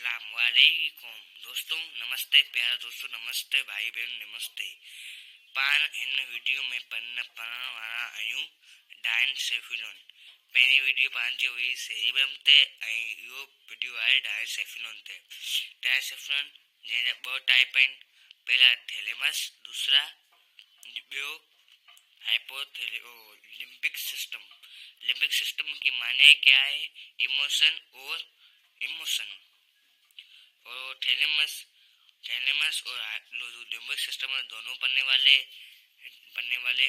अस्सलाम वालेकुम दोस्तों, नमस्ते प्यारे दोस्तों, नमस्ते भाई बहन, नमस्ते। पान इन वीडियो में पढ़ने वाला आयूं डायनसेफिलोन। पहिरीं वीडियो पंहिंजी हुई सेरिब्रम ते ऐं इहो वीडियो आहे डायनसेफिलोन ते। डायनसेफिलोन जंहिंजा ॿ टाइप आहिनि, पहिला थैलेमस, दूसरा ॿियो लिम्बिक सिस्टम। लिम्बिक सिस्टम की माने क्या है? इमोशन और इमोशन। और थैलेमस और लिम्बिक सिस्टम में दोनों पढ़ने वाले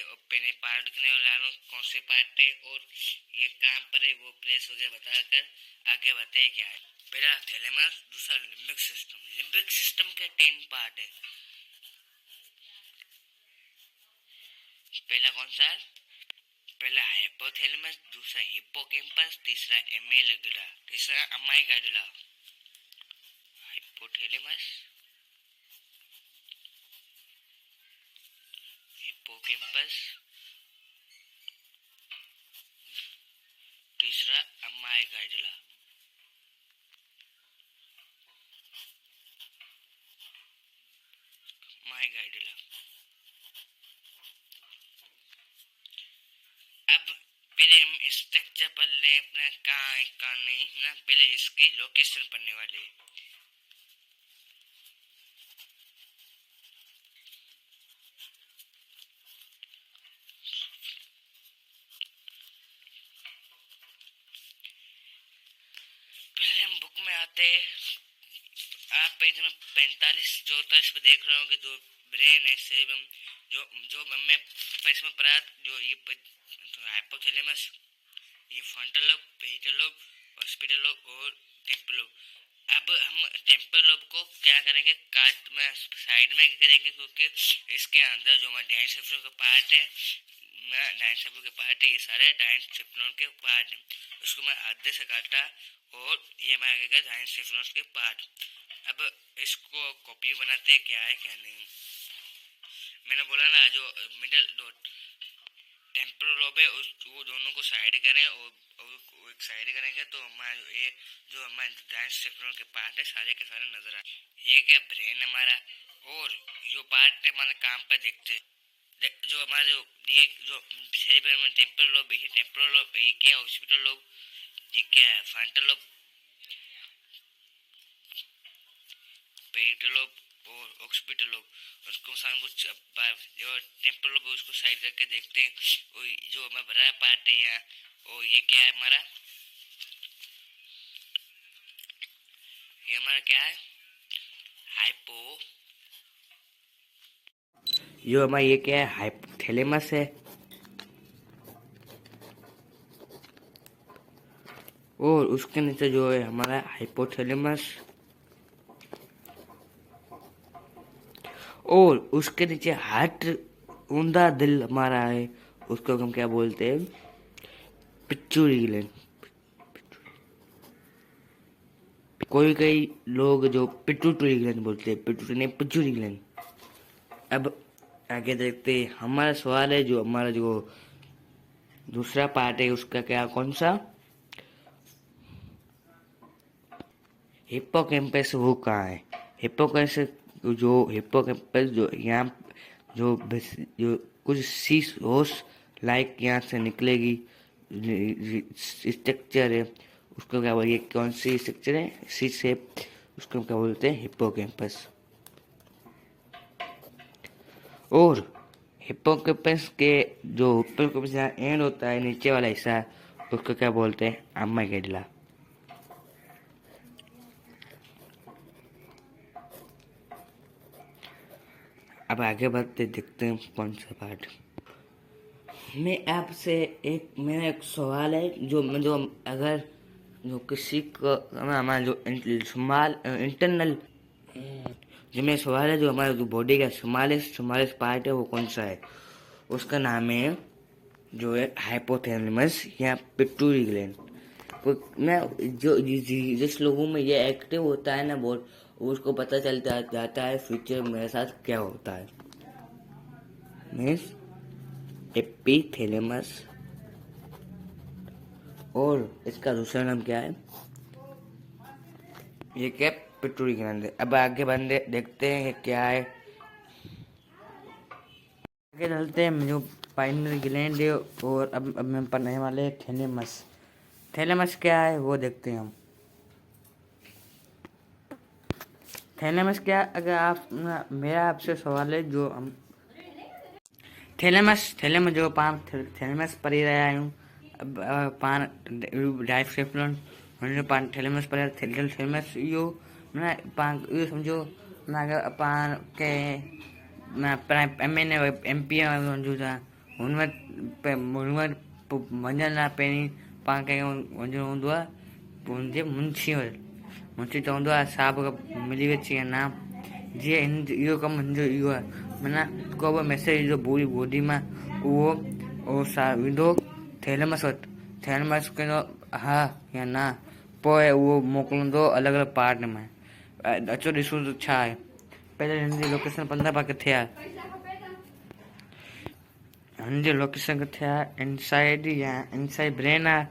और पहले पार्ट लिखने वाले कौन से पार्ट है और ये कहाँ पर है वो प्लेस वगैरह बताकर आगे बताए क्या है। पहला थैलेमस, दूसरा लिम्बिक सिस्टम। लिम्बिक सिस्टम के 10 पार्ट है। पहला कौन सा है? पहला हाइपोथैलेमस, दूसरा हिप्पोकैम्पस, तीसरा एमेलिगडा, तीसरा अमाइगडाला। हाइपोथैलेमस, हिप्पोकैम्पस, तीसरा अमाइगडाला। अब पहले हम स्ट्रक्चर पढ़ लें, अपना कहाँ नहीं ना, पहले इसकी लोकेशन पढ़ने वाले। पहले हम बुक में आते हैं। आप पेज में 45-44 पे देख रहे हो कि जो ब्रेन है, सेरिब्रम, जो हमने फर्स्ट में पढ़ा, जो ये हाइपोथैलेमस, ये frontal lobe, parietal lobe, occipital lobe और टेम्पोरल लोब। अब हम टेम्पोरल लोब को क्या करेंगे, काट में साइड में करेंगे, क्योंकि इसके अंदर जो हमारा डायनसेफिलोन का पार्ट है, ये सारे डायनसेफिलोन के पार्ट है। उसको मैं आधे से काटा और ये हमारा डायनसेफिलोन के पार्ट। अब इसको कॉपी बनाते क्या है क्या नहीं। मैंने बोला ना, जो मिडल डॉट टेम्पोरल लोब है वो दोनों को साइड करें और एक साइड करेंगे तो हमारा ये जो हमारे डायनसेफिलोन के पार्ट है सारे के सारे नजर आए। ये क्या ब्रेन हमारा, और जो पार्ट है हमारे काम पे देखते जो हमारे ये जो सेरिब्रम में टेम्पोरल लोब, ये टेम्पोरल लोब, ये क्या ऑक्सीपिटल लोब, ये क्या है फ्रंटल लोब, पेरिटल लोब और ऑक्सीपिटल लोब। उसको कुछ जो टेम्पोरल लोब उसको साइड करके देखते हैं। और जो हमें बड़ा पार्ट है यहाँ, और ये क्या है हमारा, ये हमारा क्या है, जो हमारा ये क्या है, हाइपोथैलेमस है। और उसके नीचे जो है हमारा हाइपोथैलेमस, और उसके नीचे हार्ट, ऊंधा दिल हमारा है, उसको हम क्या बोलते हैं, पिट्यूटरी ग्लैंड। कई लोग जो पिट्यूटरी ग्लैंड बोलते हैं, पिट्यूटरी नहीं, पिट्यूटरी ग्लैंड। अब आगे देखते हैं। हमारा सवाल है, जो हमारा जो दूसरा पार्ट है उसका क्या, कौन सा, हिप्पोकैम्पस, वो कहाँ है? हिप्पोकैम्पस जो यहाँ जो कुछ सीस होश लाइक यहाँ से निकलेगी स्ट्रक्चर है, उसको क्या बोलते हैं, कौन सी स्ट्रक्चर है, सी शेप, उसको क्या बोलते हैं, हिप्पोकैम्पस। और हिप्पोकैम्पस के जो हिप्पोकैम्पस यहाँ एंड होता है, नीचे वाला हिस्सा, उसको क्या बोलते हैं, अमाइगडाला। अब आगे बढ़ते देखते हैं कौन सा पार्ट। मैं आपसे मेरा एक सवाल है, जो अगर जो किसी को हमारा जो इंटरनल, जो मेरा सवाल है, जो हमारा जो बॉडी का स्मॉलेस्ट पार्ट है वो कौन सा है? उसका नाम है जो है हाइपोथैलेमस या पिट्यूटरी ग्लैंड। मैं जो जिस लोगों में ये एक्टिव होता है ना बहुत, उसको पता चलता जाता है फ्यूचर में मेरे साथ क्या होता है। मीन्स एपिथैलेमस, और इसका दूसरा नाम क्या है, ये क्या पिटूरी ग्लैंड है। अब आगे बंदे देखते हैं क्या है। आगे चलते हैं जो पाइनरी ग्लैंड है। और अब मैं पढ़ने वाले थैलेमस। थैलेमस क्या है वो देखते हैं हम। थैलेमस क्या, अगर आप मेरा आपसे सवाल है जो हम थैलेमस जो पान थैलेमस पढ़ी रहा हूँ। अब पान डाइसेफ्लोन हुन पान थैलेमस पर थैलेमस यो ना पान यो समझो ना, अगर पान के ना एमएन एमपी वञूं था हुनमें वञण लाइ पहिरीं पाण खे वञिणो हूंदो आहे हुनजे मुंशी चवंदो आहे साहिब मिली अची नाम जीअं हिन इहो कमु हिनजो इहो आहे। माना को बि मैसेज ईंदो पूरी बॉडी में उहो वेंदो थैलेमस वटि। थैलेमस कंदो हा या न, पोइ उहो मोकिलींदो अलॻि अलॻि पार्ट में। अचो ॾिसूं त छा आहे। पहले हिन जी लोकेशन पंदा पा किथे आहे। हिन जी लोकेशन किथे आहे, इनसाइड या इनसाइड ब्रेन आहे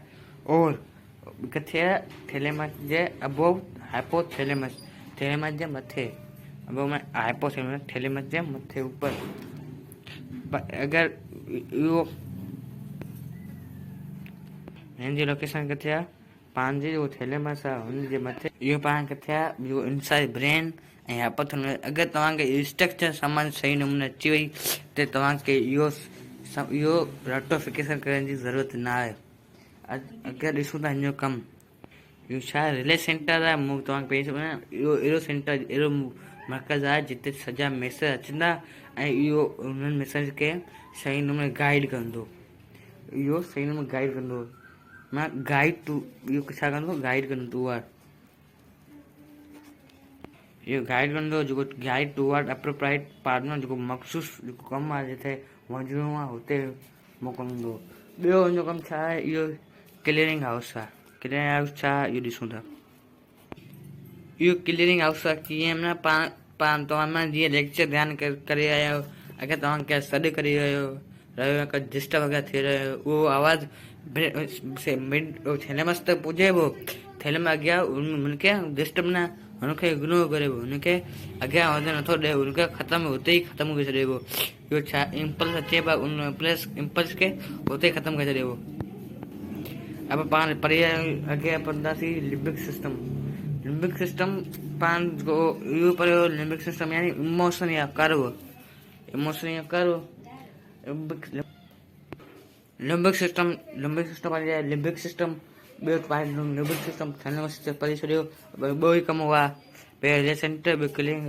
और किथे आहे थैलेमस जे अबोव हाइपोथैलेमस। थैलेमस जे मथे अबोव में हाइपोथैलेमस थैलेमस जे मथे ऊपर। अगर इहो हिन जी लोकेशन किथे आहे, पाण जी जो थैलेमस आहे हुन जे मथे। इहो पाण किथे आहे, इहो इनसाइड ब्रेन ऐं हाइपोथैलेमस। अगरि तव्हांखे स्ट्रक्चर सामान सही नमूने अची वई त तव्हांखे इहो रेक्टिफिकेशन करण जी ज़रूरत न आहे। अगरि ॾिसूं था हिन जो कमु, इहो छा आहे, रिले सेंटर आहे। मूं तव्हांखे पहिरीं चयो इहो अहिड़ो सेंटर अहिड़ो मर्कज़ आहे जिते सॼा मैसेज अचंदा ऐं इहो उन्हनि मैसेज खे सही नमूने गाइड कंदो। इहो सही नमूने गाइड कंदो, मां गाइड टू इहो छा कंदो, गाइड कंदो आहे। इहो गाइड कंदो जेको गाइड टूवर्ड अप्रोप्राइट पार्टनर, जेको मख़सूस जेको कमु आहे जिथे वञिणो आहे हुते मोकिलींदो। ॿियो हिन जो कमु छा आहे, इहो क्लीयरिंग हाउस आहे। क्लीयरिंग हाउस छा आहे इहो ॾिसूं था। इहो क्लीयरिंग हाउस आहे कीअं न, पाण तव्हां जीअं लेक्चर ध्यानु करे आया आहियो, अगरि तव्हां कंहिं सॾु करे रहियो का डिस्टर्ब वग़ैरह थी रहियो, उहो आवाज़ु थैलेमस तक पुॼे पोइ थैलेमस अॻियां हुनखे डिस्टर्ब न, हुनखे इग्नोर करे हुनखे अॻियां वधणु नथो ॾे, हुनखे ख़तमु हुते ई ख़तमु करे छॾिबो। इहो छा इम्पल्स अचे पियो उन इम्पल्स खे हुते ई ख़तमु करे छॾिबो। अब पाण पढ़ी अॻियां पढ़ंदासीं लिम्बिक सिस्टम। लिम्बिक सिस्टम पाण जेको इहो पढ़ियो लिम्बिक सिस्टम यानी इमोशन या कर्व। इमोशन या कर्व लिम्बिक सिस्टम पढ़ी आहे। लिम्बिक सिस्टम ॿियो लिम्बिक सिस्टम थैलेमस पढ़ी छॾियो। ॿियो ई कमु हुआ पहिरियों सेंटर ॿियो क्लीनिंग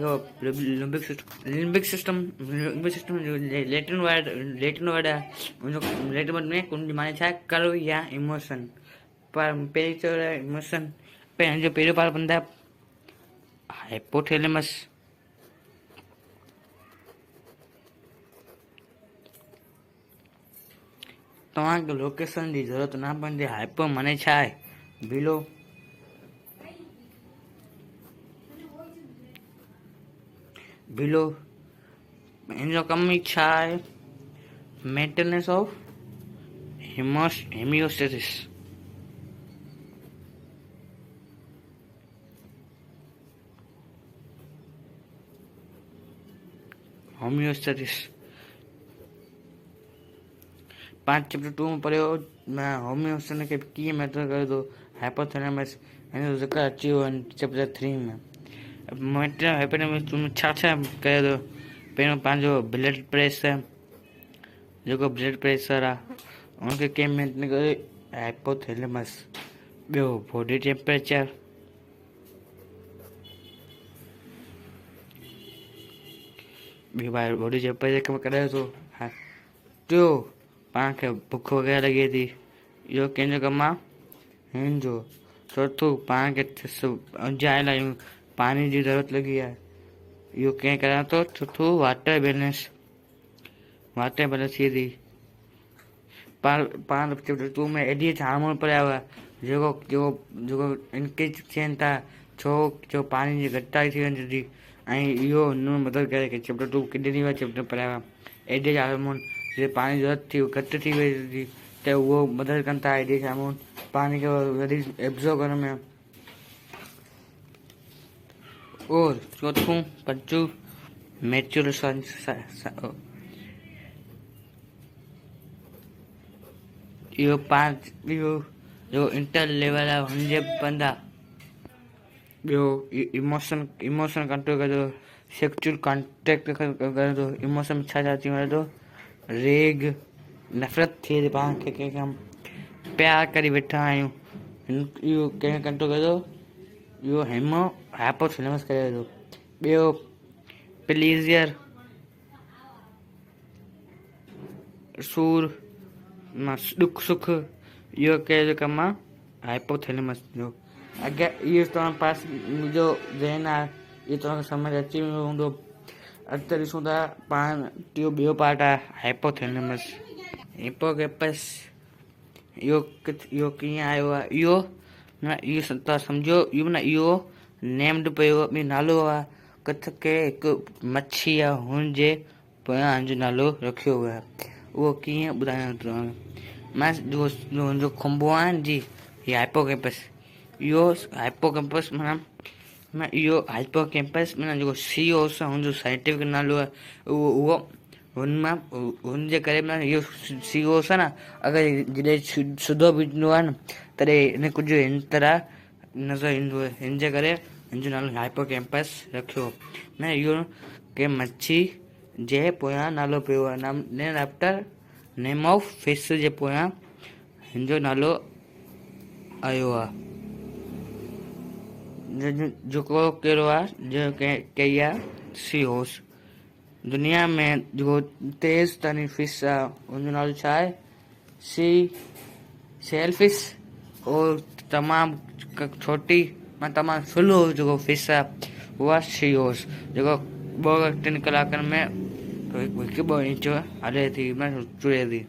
लिम्बिक सिस्टम जो लेटिन वर्ड आहे। उनजो लेटिन वर्ड में उनजी माने छा आहे, कर्व या इमोशन। पर पहिरीं चयो इमोशन पहिरियों जो पहिरियों पार्ट बंदा हाइपोथैलेमस। तव्हांखे लोकेशन जी ज़रूरत न पवंदी। हाइपो माने छा आहे, बिलो। बिलो हिन जो कमु ई छा आहे, मेंटेनेंस ऑफ हेमियोस्टेसिस। होम्योस्टेसिस पांच चैप्टर 2 में पढ़ियो। मैं होम्योस्टेसिस खे कीअं मेंटेन करे थो हाइपोथैलेमस, हिन जो ज़िक्र अची वियो चैप्टर 3 में। मेंटेन हाइपोथैलेमस में छा छा करे थो, पहिरियों पंहिंजो ब्लड प्रेशर, जेको ब्लड प्रेशर आहे उनखे कीअं मेंटेन करे हाइपोथैलेमस। ॿियो बॉडी टेम्परेचर, ॿियो बॉडी टेम्परेचर कमु करे थो। टियों पाण खे बुख वग़ैरह लॻे थी, इहो कंहिंजो कमु आहे, हिन जो। चौथों पाण खे ऊंझाए लाइ पाणी जी ज़रूरत लॻी आहे, इहो कीअं करां थो। चौथों वाटर बैलेंस थिए थी। पाण चैप्टर 2 में एडीएच हार्मोन पढ़िया हुआ, जेको इंक्रीज थियनि था छो पाणी जी घटिताई थी वञे थी ऐं इहो हुन में मदद करे कि चैप्टर 2 किडनी वारा चैप्टर पढ़िया हुआ। एडीएच हार्मोन जे पाणी जी ज़रूरत थी घटि थी वई थी त उहो मदद कनि था एडीएच हार्मोन पाणी खे वधीक एब्ज़ॉर्ब करण में। और चौथों पंचों मैच्योर इहो 5 इहो जो इंटर लेवल आहे हुनजे पंदा ॿियो इमोशन कंट्रोल करे थो, सेक्चुअल कॉन्टेक्ट करे थो, इमोशन छा छा थी वञे थो, रेग नफ़रत थिए थी पाण खे कंहिंखां प्यार करे वेठा आहियूं इहो कंहिंखे कंट्रोल करे थो, इहो हाइपोथैलेमस करे थो। ॿियो प्लीज़ियर सूर दुख सुख इहो कहिड़ो कमु आहे हाइपोथैलेमस जो। अॻियां इहो तव्हां पास मुंहिंजो ज़हन आहे इहो तव्हांखे सम्झ अची वियो हूंदो। अॻिते ॾिसूं था पाण ॿियो पार्ट आहे हाइपोथैलेमस। हिपोकैम्पस इहो कीअं आयो आहे, इहो तव्हां सम्झो इहो इहो नेम्ड पियो आहे, नालो आहे किथे हिकु मच्छी आहे हुनजे पोयां हिनजो नालो रखियो वियो आहे। उहो कीअं ॿुधायां तव्हांखे, मां जो खुंबो आहे न जी हीअ हाइपोकैम्पस, इहो हाइपोकैम्पस माना इहो हाइपोकैम्पस माना जेको सीओस आहे हुनजो साइंटिफिक नालो आहे उहो हुनजे करे माना इहो सीओस आहे न, अगरि जॾहिं सुधो बि ईंदो आहे न तॾहिं हिन कुझु हिन तरह नज़र ईंदो आहे, हिन जे करे हिन जो नालो हाइपोकैम्पस रखियो। न इहो कंहिं मच्छी जे पोयां नालो पियो आहे, name after name of fish जे पोयां हिन जो नालो आयो आहे। जेको कहिड़ो आहे जो कई आहे सी हॉर्स। दुनिया में जेको तेज़ तरीन फिश आहे हुनजो नालो छा आहे, सी सेलफिश। और तमामु छोटी मां तमामु स्लो जेको फिश आहे उहा सी हॉर्स, जेको 2-3 कलाकनि में 1-2 इंच हले थी चुरे थी।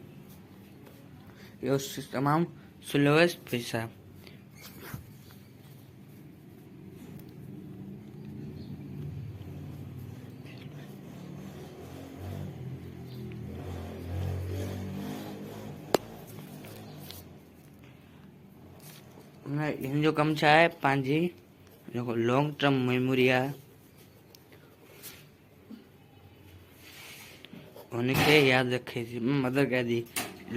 इहो तमामु स्लोएस्ट फिश आहे। हिन जो कमु छा आहे, पंहिंजी जेको लॉन्ग टर्म मेमोरी आहे हुनखे यादि रखे थी, मदद करे थी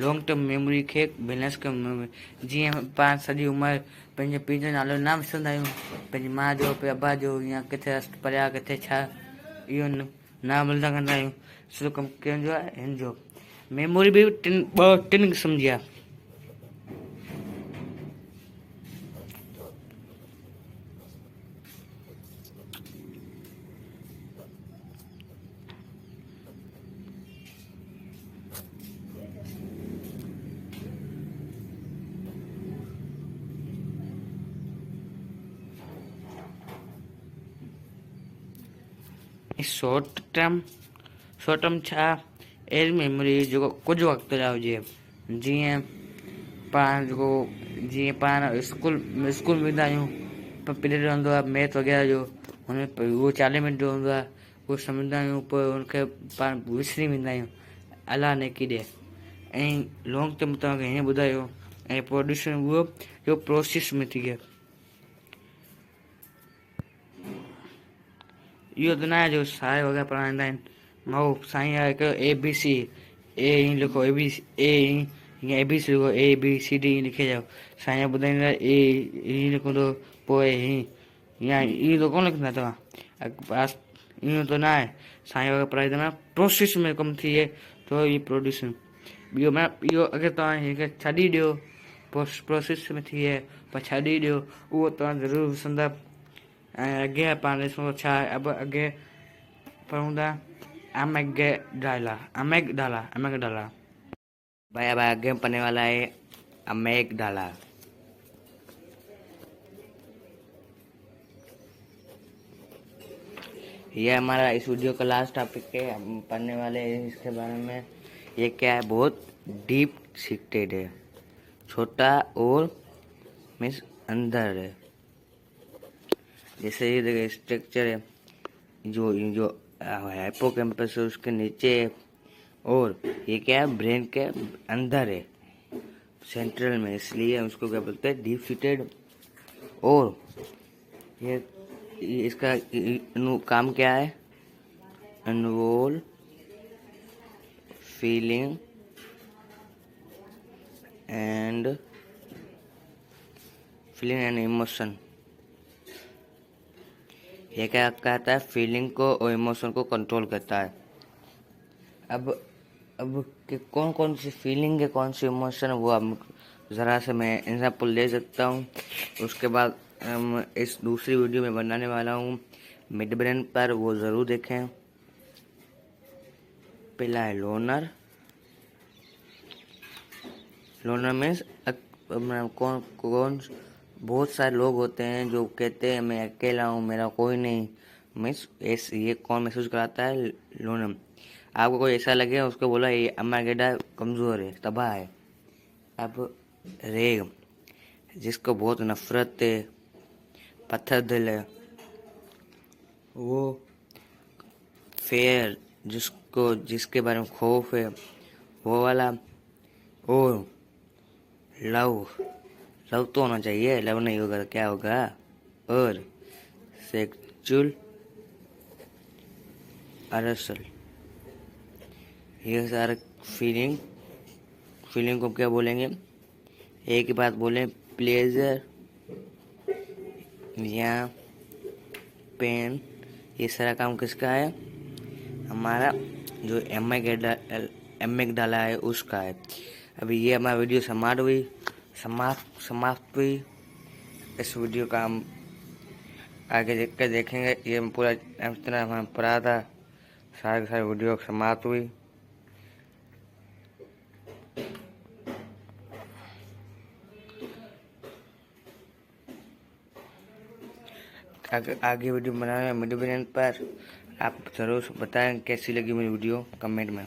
लॉन्ग टर्म मेमोरी खे बैलेंस करणु। जीअं पाण सॼी उमिरि पंहिंजे पीउ जो नालो न विसरंदा आहियूं, पंहिंजी माउ जो अबा जो या किथे परियां किथे छा इहो न भुलंदा कंदा आहियूं। सिधो कमु कंहिंजो आहे हिन जो। मेमोरी बि 3 क़िस्म जी आहे। शॉर्ट टर्म छा, अहिड़ी मेमोरी जेको कुझु वक़्तु लाइ हुजे। जीअं पाण स्कूल में वेंदा आहियूं, पीरियड हूंदो आहे मैथ वग़ैरह जो, हुन में उहो 40 मिंट जो हूंदो आहे, उहो सम्झंदा आहियूं, पोइ हुनखे पाण विसरी वेंदा आहियूं अलाह ने किॾे। ऐं लॉन्ग टर्म तव्हांखे हीअं ॿुधायो, ऐं प्रोड्यूशन उहो जो प्रोसेस में थी वियो। इहो त न आहे जो साए वग़ैरह पढ़ाईंदा आहिनि, मां साईं आहे हिकु ABC ए ईअं लिखो, ABC लिखो ABCD लिखे जाओ, साईं ॿुधाईंदा ईअं लिखंदो पोइ या इहो त कोन लिखंदा तव्हां पास, ईअं त न आहे। साईं वग़ैरह पढ़ाईंदा न प्रोसेस में कमु थी विए त इहो प्रोड्यूसन। इहो अगरि तव्हां हिनखे छॾी ॾियो प्रोसेस में थी विए पर छॾी ॾियो उहो तव्हां ज़रूरु विसरंदा। ऐं अॻियां पाण ॾिसूं छा आहे, अब अॻे पढ़ूं था अमेगडाला। भाई अब आगे पढ़ने वाला है अमेगडाला। ये हमारा इस वीडियो का लास्ट टॉपिक है, हम पढ़ने वाले हैं इसके बारे में। ये क्या है, बहुत डीप सीटेड है, छोटा और मीन्स अंदर है। जैसे ये देखिए स्ट्रक्चर है, जो हाइपोकैम्पस है उसके नीचे है, और ये क्या है ब्रेन के अंदर है सेंट्रल में, इसलिए उसको क्या बोलते हैं डीप सीटेड। और ये इसका काम क्या है? Involve feeling and emotion. ये क्या कहता है? फीलिंग को और इमोशन को कंट्रोल करता है। अब कि कौन कौन सी फीलिंग है, कौन सी इमोशन है, वो अब ज़रा से मैं एग्जाम्पल ले सकता हूँ। उसके बाद इस दूसरी वीडियो में बनाने वाला हूँ मिड ब्रेन पर, वो ज़रूर देखें। पहला है लोनर। लोनर मीन्स कौन बहुत सारे लोग होते हैं जो कहते हैं मैं अकेला हूँ, मेरा कोई नहीं। मीन्स ये कौन महसूस कराता है? लोनर। आपको कोई ऐसा लगे उसको बोला ये अम्मा गेडा कमज़ोर है, तबाह है। अब रेग, जिसको बहुत नफरत है, पत्थर दिल है। वो फेयर, जिसके बारे में खौफ है, वो वाला। और लव तो होना चाहिए, लव नहीं होगा तो क्या होगा? और सेक्सुअल अरसल। ये सारा फीलिंग को क्या बोलेंगे? एक ही बात बोलें, प्लेजर या पेन। ये सारा काम किसका है? हमारा जो एमिगडाला है उसका है। अभी ये हमारा वीडियो समाप्त हुई। इस वीडियो का हम आगे देख कर देखेंगे। ये पूरा इतना हम पढ़ा था, सारे वीडियो समाप्त हुई। आगे वीडियो बनाना मिड ब्रेन पर। आप जरूर बताएं कैसी लगी मेरी वीडियो कमेंट में।